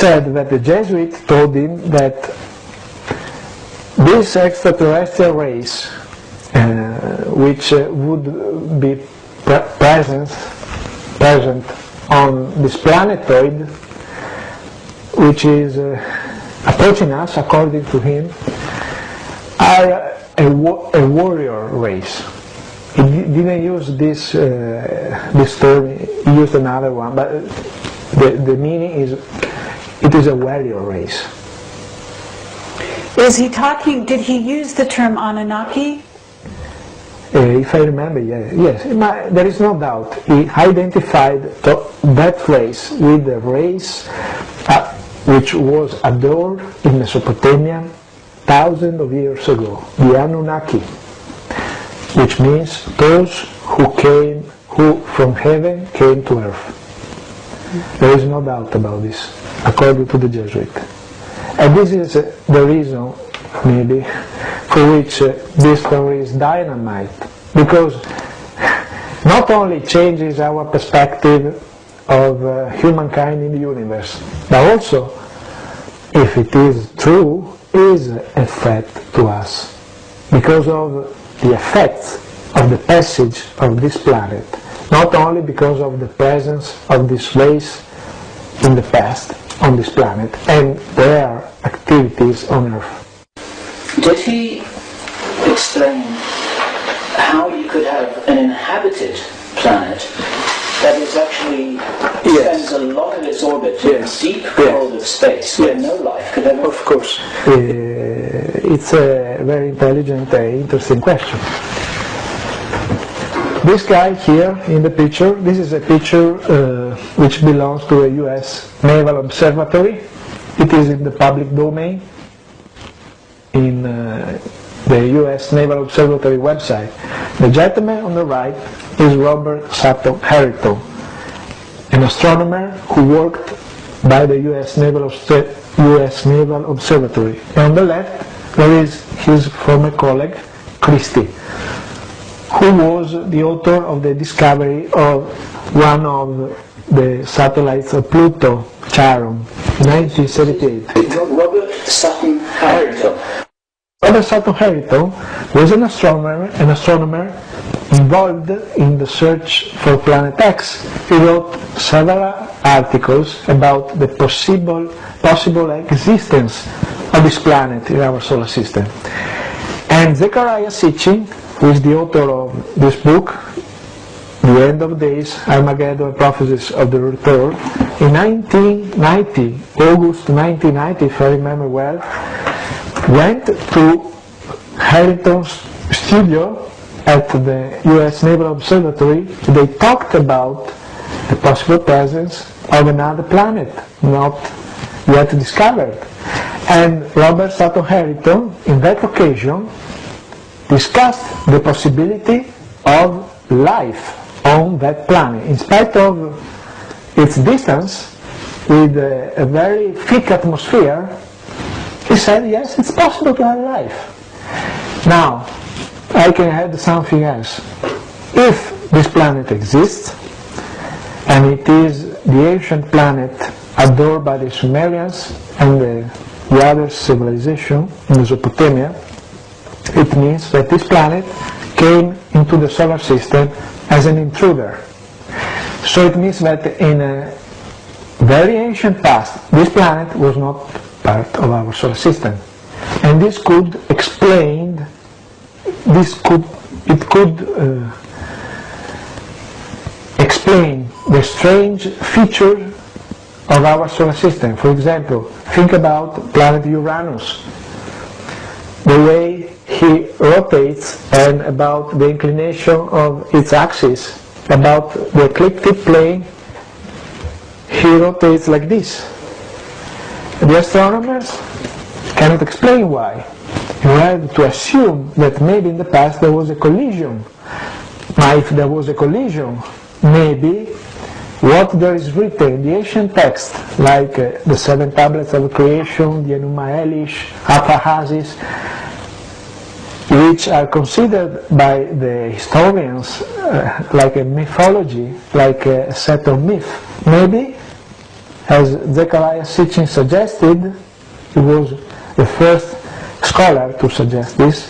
said that the Jesuits told him that this extraterrestrial race, which would be present on this planetoid, which is approaching us, according to him, are a warrior race. He didn't use this term, he used another one, but the meaning is, it is a warrior race. Is he talking, did he use the term Anunnaki? If I remember, yes. There is no doubt. He identified that race with the race which was adored in Mesopotamia thousands of years ago, the Anunnaki, which means those who from heaven came to earth. There is no doubt about this, according to the Jesuit. And this is the reason, maybe, for which this story is dynamite, because not only changes our perspective of humankind in the universe, but also, if it is true, is a threat to us, because of the effects of the passage of this planet, not only because of the presence of this race in the past on this planet and their activities on Earth. Did he explain how you could have an inhabited planet that is actually spends a lot of its orbit in a deep cold of space where no life could ever... Of course. It's a very intelligent, interesting question. This guy here in the picture, this is a picture which belongs to a US Naval Observatory. It is in the public domain in the US Naval Observatory website. The gentleman on the right is Robert Sutton Harrington, an astronomer who worked by the US Naval Observatory. And on the left there is his former colleague, Christie, who was the author of the discovery of one of the satellites of Pluto, Charon, in 1978. Robert Sutton Harrington. Robert Sutton Harrington was an astronomer involved in the search for Planet X. He wrote several articles about the possible existence of this planet in our solar system. And Zecharia Sitchin, who is the author of this book, The End of Days, Armageddon and Prophecies of the Return, in 1990, August 1990, if I remember well, went to Harrington's studio at the US Naval Observatory. They talked about the possible presence of another planet not yet discovered. And Robert Sutton Harrington, in that occasion, discussed the possibility of life on that planet, in spite of its distance, with a very thick atmosphere. He said, yes, it's possible to have life. Now, I can add something else. If this planet exists, and it is the ancient planet adored by the Sumerians and the other civilization in Mesopotamia, it means that this planet came into the solar system as an intruder. So it means that in a very ancient past, this planet was not part of our solar system. And this could explain, explain the strange feature of our solar system. For example, think about planet Uranus, the way he rotates, and about the inclination of its axis, about the ecliptic plane. He rotates like this. The astronomers cannot explain why. You have to assume that maybe in the past there was a collision. Now, if there was a collision, maybe what there is written in the ancient text, like the 7 tablets of creation, the Enuma Elish, Atrahasis, which are considered by the historians like a mythology, like a set of myths. Maybe as Zechariah Sitchin suggested, he was the first scholar to suggest this,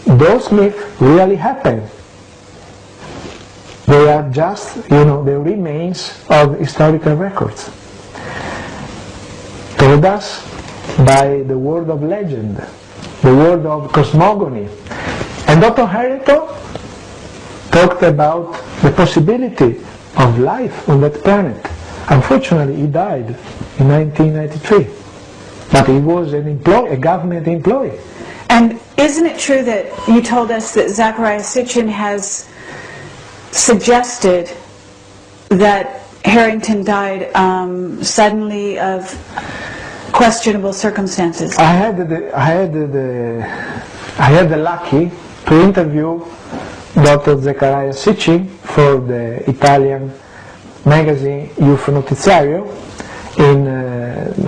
those myths really happened. They are just, the remains of historical records, told us by the word of legend, the word of cosmogony. And Dr. Harrington talked about the possibility of life on that planet. Unfortunately, he died in 1993, but he was a government employee. And isn't it true that you told us that Zechariah Sitchin has suggested that Harrington died suddenly of questionable circumstances? I had the lucky to interview Dr. Zechariah Sitchin for the Italian magazine UFO Notiziario in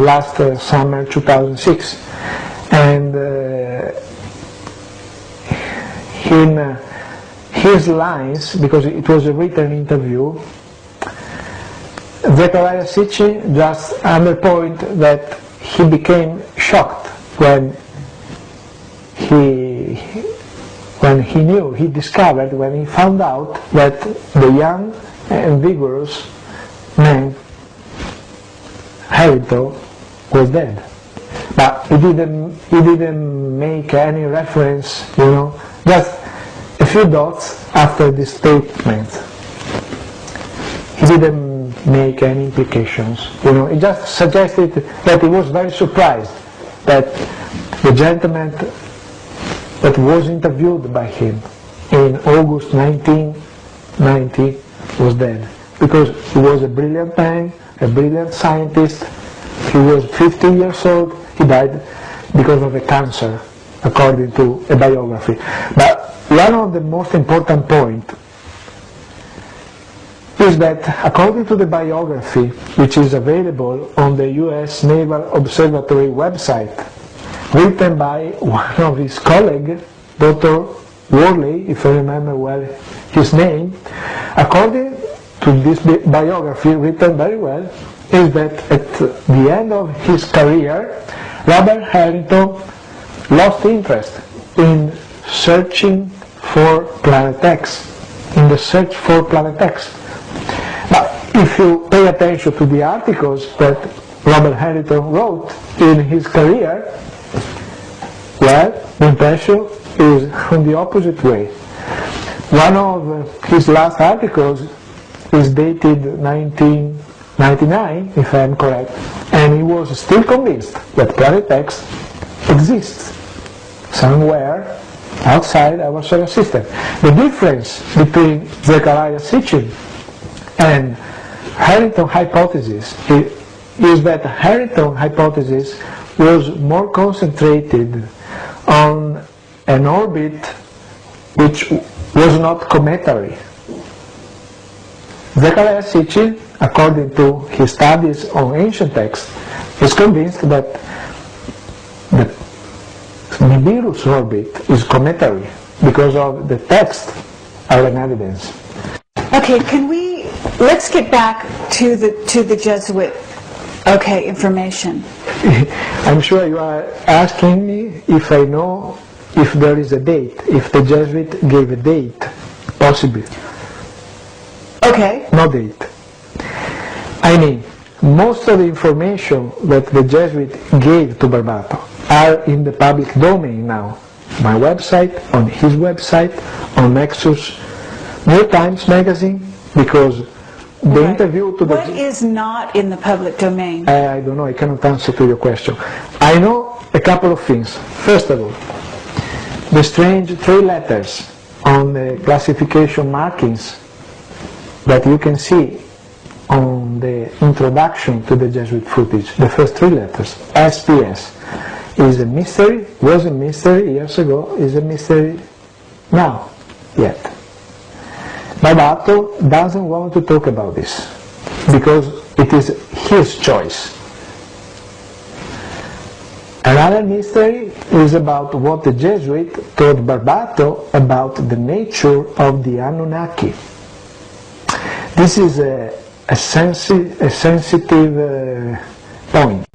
last summer 2006, and in his lines, because it was a written interview, Zechariah Sitchin just underpoint that he became shocked when he discovered, when he found out that the young and vigorous man Harrington was dead. But he didn't make any reference, just a few dots after this statement. He didn't make any implications, he just suggested that he was very surprised that the gentleman that was interviewed by him in August 1990 was dead, because he was a brilliant man, a brilliant scientist. He was 50 years old. He died because of a cancer, according to a biography. But one of the most important points is that, according to the biography, which is available on the U.S. Naval Observatory website, written by one of his colleagues, Dr. Worley, if I remember well his name, according to this biography, written very well, is that at the end of his career, Robert Harrington lost interest in searching for Planet X, in the search for Planet X. But if you pay attention to the articles that Robert Harrington wrote in his career, well, the impression is on the opposite way. One of his last articles is dated 1999, if I am correct, and he was still convinced that Planet X exists somewhere outside our solar system. The difference between Zechariah Sitchin and Harrington hypothesis is that Harrington hypothesis was more concentrated on an orbit which was not cometary. Zechariah Sitchin, according to his studies on ancient texts, is convinced that the Nibiru's orbit is cometary because of the text are an evidence. Okay, let's get back to the Jesuit, information. I'm sure you are asking me if I know if there is a date, if the Jesuit gave a date, possibly. Okay. No date. I mean, most of the information that the Jesuit gave to Barbato are in the public domain now. My website, on his website, on Nexus, New Times magazine, because the interview to the... What is not in the public domain? I don't know, I cannot answer to your question. I know a couple of things. First of all, the strange 3 letters on the classification markings that you can see on the introduction to the Jesuit footage, the first 3 letters, SPS, is a mystery, was a mystery years ago, is a mystery now, yet. Barbato doesn't want to talk about this, because it is his choice. Another mystery is about what the Jesuit told Barbato about the nature of the Anunnaki. This is a a sensitive point.